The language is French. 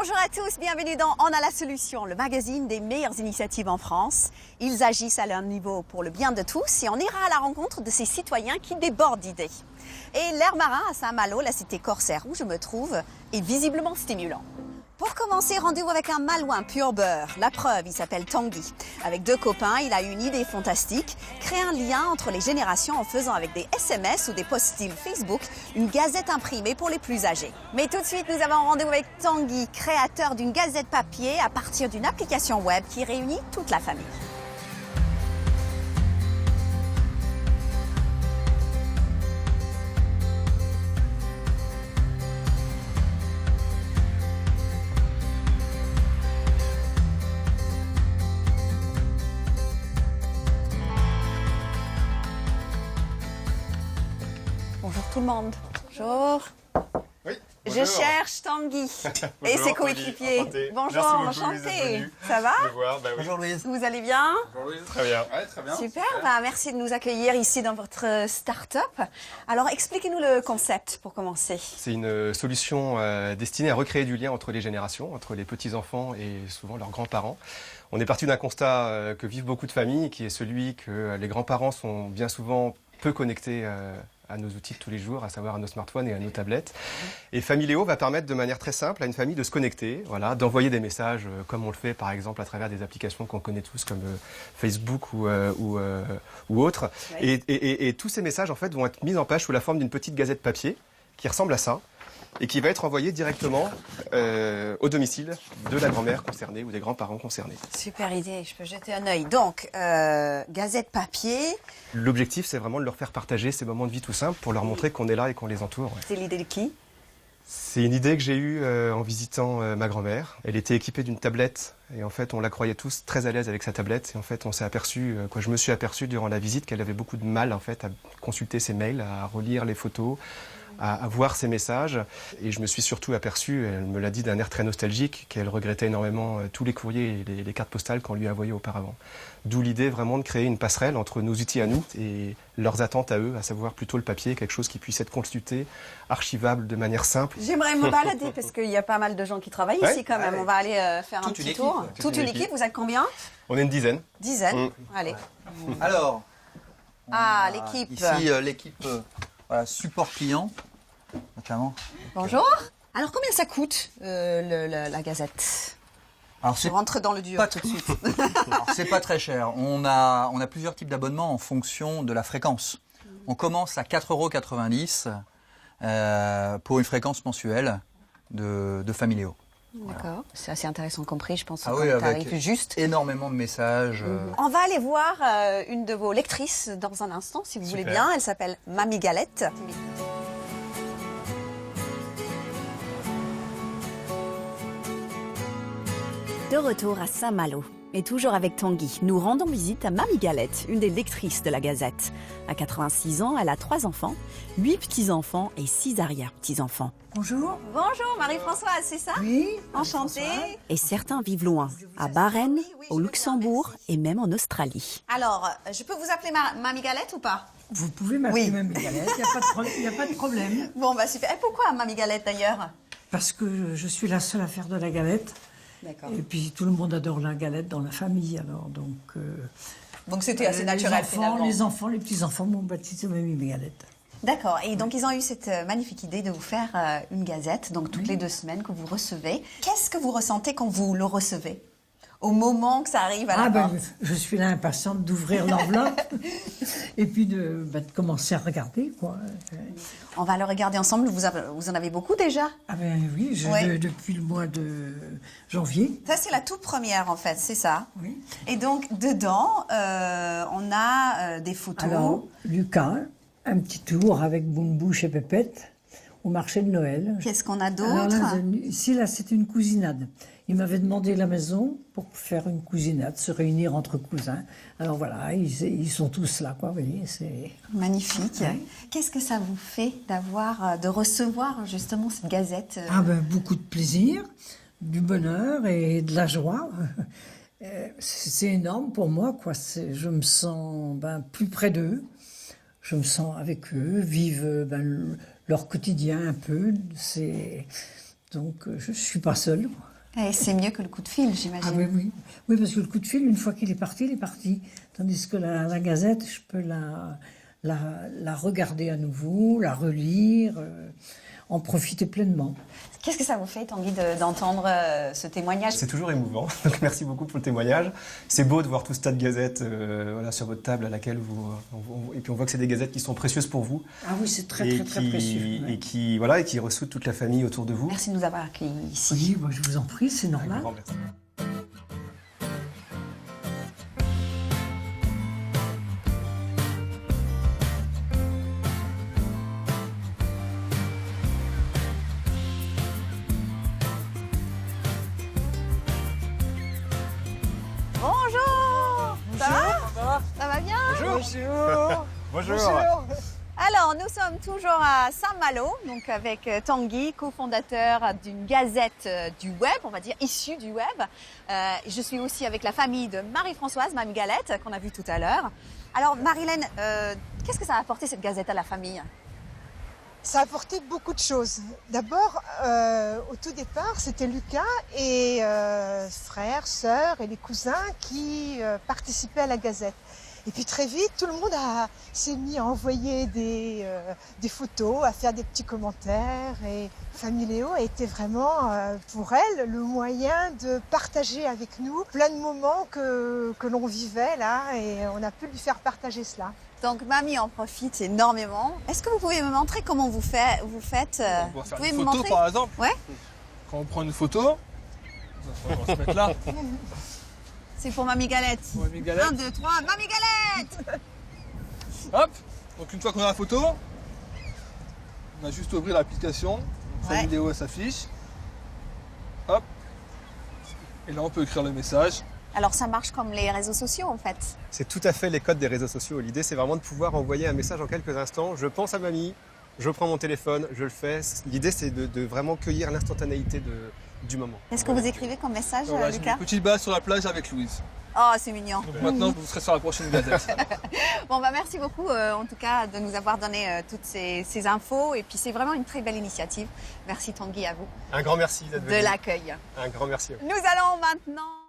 Bonjour à tous, bienvenue dans On a la solution, le magazine des meilleures initiatives en France. Ils agissent à leur niveau pour le bien de tous et on ira à la rencontre de ces citoyens qui débordent d'idées. Et l'air marin à Saint-Malo, la cité corsaire où je me trouve, est visiblement stimulant. Pour commencer, rendez-vous avec un Malouin pur beurre. La preuve, il s'appelle Tanguy. Avec deux copains, il a une idée fantastique, créer un lien entre les générations en faisant avec des SMS ou des post-it Facebook une gazette imprimée pour les plus âgés. Mais tout de suite, nous avons rendez-vous avec Tanguy, créateur d'une gazette papier à partir d'une application web qui réunit toute la famille. Bonjour tout le monde. Bonjour. Oui, Je bonjour. cherche Tanguy et Bonjour, ses coéquipiers. enchanté. Bonjour, Merci beaucoup, vous êtes enchanté. venus. Ça va? De voir, bah oui. Bonjour Louise. Vous allez bien? Bonjour Louise. Très bien. Ouais, très bien. Super, bah, merci de nous accueillir ici dans votre start-up. Alors expliquez-nous le concept pour commencer. C'est une solution destinée à recréer du lien entre les générations, entre les petits-enfants et souvent leurs grands-parents. On est parti d'un constat que vivent beaucoup de familles, qui est celui que les grands-parents sont bien souvent peu connectés à nos outils de tous les jours, à savoir à nos smartphones et à nos tablettes. Et Familéo va permettre de manière très simple à une famille de se connecter, voilà, d'envoyer des messages comme on le fait par exemple à travers des applications qu'on connaît tous comme Facebook ou autres. Ouais. Et tous ces messages en fait vont être mis en page sous la forme d'une petite gazette papier qui ressemble à ça et qui va être envoyée directement au domicile de la grand-mère concernée ou des grands-parents concernés. Super idée, je peux jeter un œil. Donc, gazette papier, L'objectif, c'est vraiment de leur faire partager ces moments de vie tout simples pour leur montrer qu'on est là et qu'on les entoure. Ouais. c'est l'idée de qui? C'est une idée que j'ai eue en visitant ma grand-mère. Elle était équipée d'une tablette et en fait, on la croyait tous très à l'aise avec sa tablette. Et en fait, on s'est aperçu, je me suis aperçu durant la visite qu'elle avait beaucoup de mal en fait à consulter ses mails, à relire les photos, à voir ses messages. Et je me suis surtout aperçu, elle me l'a dit d'un air très nostalgique, qu'elle regrettait énormément tous les courriers et les cartes postales qu'on lui envoyait auparavant. D'où l'idée vraiment de créer une passerelle entre nos outils à nous et leurs attentes à eux, à savoir plutôt le papier, quelque chose qui puisse être consulté, archivable de manière simple. J'aimerais me balader parce qu'il y a pas mal de gens qui travaillent Ouais. ici quand même. On va aller faire un Toute petit une tour. équipe. Toute une équipe, vous êtes combien? On est une dizaine. Dizaine. Allez. Alors, Ah, on a l'équipe. Ici, l'équipe voilà, support client, notamment. Bonjour. Alors combien ça coûte la gazette? Alors, Je c'est rentre dans le dur pas tout de suite. alors, c'est pas très cher. On a plusieurs types d'abonnements en fonction de la fréquence. On commence à 4,90 € pour une fréquence mensuelle de Familéo. D'accord. C'est assez intéressant compris, je pense. Ah comme oui, tarif avec juste. énormément de messages. On va aller voir une de vos lectrices dans un instant, si vous voulez Super. bien. Elle s'appelle Mamie Galette. De retour à Saint-Malo, et toujours avec Tanguy, nous rendons visite à Mamie Galette, une des lectrices de la Gazette. À 86 ans, elle a 3 enfants, 8 petits-enfants et 6 arrière-petits-enfants. Bonjour. Bonjour Marie-Françoise, c'est ça? Oui. Enchantée. Et certains vivent loin, à Bahreïn, au Luxembourg et même en Australie. Alors, je peux vous appeler Mamie Galette ou pas? Vous pouvez m'appeler Oui. Mamie Galette, il n'y a pas de problème. Bon, bah super. Et pourquoi Mamie Galette d'ailleurs? Parce que je suis la seule à faire de la galette. D'accord. Et puis tout le monde adore la galette dans la famille, alors donc... Donc c'était assez naturel finalement. les enfants, les petits-enfants m'ont baptisé Mamie Galette. D'accord. Et donc ils ont eu cette magnifique idée de vous faire une gazette, donc toutes les 2 semaines que vous recevez. Qu'est-ce que vous ressentez quand vous le recevez? Au moment que ça arrive à la porte? Je suis là impatiente d'ouvrir l'enveloppe et puis de commencer à regarder, quoi. On va le regarder ensemble. Vous en avez beaucoup déjà? Ah ben oui, Ouais. depuis le mois de janvier. Ça, c'est la toute première, en fait, c'est ça. Oui. Et donc, dedans, on a des photos. Alors, Lucas, un petit tour avec Boum Bouche et Pépette au marché de Noël. Qu'est-ce qu'on a Alors d'autre? là, ici, là, c'est une cousinade. Il m'avait demandé la maison pour faire une cousinade, se réunir entre cousins. Alors voilà, ils sont tous là, quoi, vous voyez, c'est... Magnifique. Ouais. Qu'est-ce que ça vous fait de recevoir justement cette gazette? Ah ben, beaucoup de plaisir, du bonheur et de la joie. C'est énorme pour moi, quoi. Je me sens plus près d'eux. Je me sens avec eux, vivent leur quotidien un peu. Donc, je ne suis pas seule. Et c'est mieux que le coup de fil, j'imagine. Ah oui, oui. Oui, parce que le coup de fil, une fois qu'il est parti, il est parti. Tandis que la Gazette, je peux la regarder à nouveau, la relire, en profiter pleinement. Qu'est-ce que ça vous fait, Tanguy, d'entendre ce témoignage? C'est toujours émouvant, donc merci beaucoup pour le témoignage. C'est beau de voir tout ce tas de gazettes voilà, sur votre table à laquelle et puis on voit que c'est des gazettes qui sont précieuses pour vous. Ah oui, c'est très précieux. Et qui ressoudent toute la famille autour de vous. Merci de nous avoir accueillis ici. Oui, moi, je vous en prie, c'est normal. Un grand merci. Bonjour. Ça va bien? Bonjour. Bonjour. Alors, nous sommes toujours à Saint-Malo, donc avec Tanguy, cofondateur d'une gazette du web, on va dire, issue du web. Je suis aussi avec la famille de Marie-Françoise, Mamie Galette, qu'on a vue tout à l'heure. Alors, Marilène, qu'est-ce que ça a apporté cette gazette à la famille? Ça a apporté beaucoup de choses. D'abord, au tout départ, c'était Lucas et frères, sœurs et les cousins qui participaient à la Gazette. Et puis très vite, tout le monde s'est mis à envoyer des photos, à faire des petits commentaires. Et Famille Léo a été vraiment, pour elle, le moyen de partager avec nous plein de moments que l'on vivait là. Et on a pu lui faire partager cela. Donc, Mamie en profite énormément. Est-ce que vous pouvez me montrer comment vous faites On va faire pouvez une me photo, montrer? par exemple. Ouais. Quand on prend une photo, on va se mettre là. C'est pour Mamie Galette. Pour Mamie Galette. 1, 2, 3, Mamie Galette. Hop. Donc une fois qu'on a la photo, on a juste à ouvrir l'application. Sa Ouais. vidéo s'affiche. Hop. Et là, on peut écrire le message. Alors, ça marche comme les réseaux sociaux, en fait. C'est tout à fait les codes des réseaux sociaux. L'idée, c'est vraiment de pouvoir envoyer un message en quelques instants. Je pense à mamie, je prends mon téléphone, je le fais. L'idée, c'est de vraiment cueillir l'instantanéité du moment. Qu'est-ce que vous écrivez comme message, Voilà, j'ai mis Lucas? une petite base sur la plage avec Louise. Oh, c'est mignon. Donc maintenant, vous serez sur la prochaine gazette. Bon, bah, merci beaucoup, en tout cas, de nous avoir donné toutes ces infos. Et puis, c'est vraiment une très belle initiative. Merci, Tanguy, à vous Un grand merci d'être venu. de l'accueil. Un grand merci. Nous allons maintenant...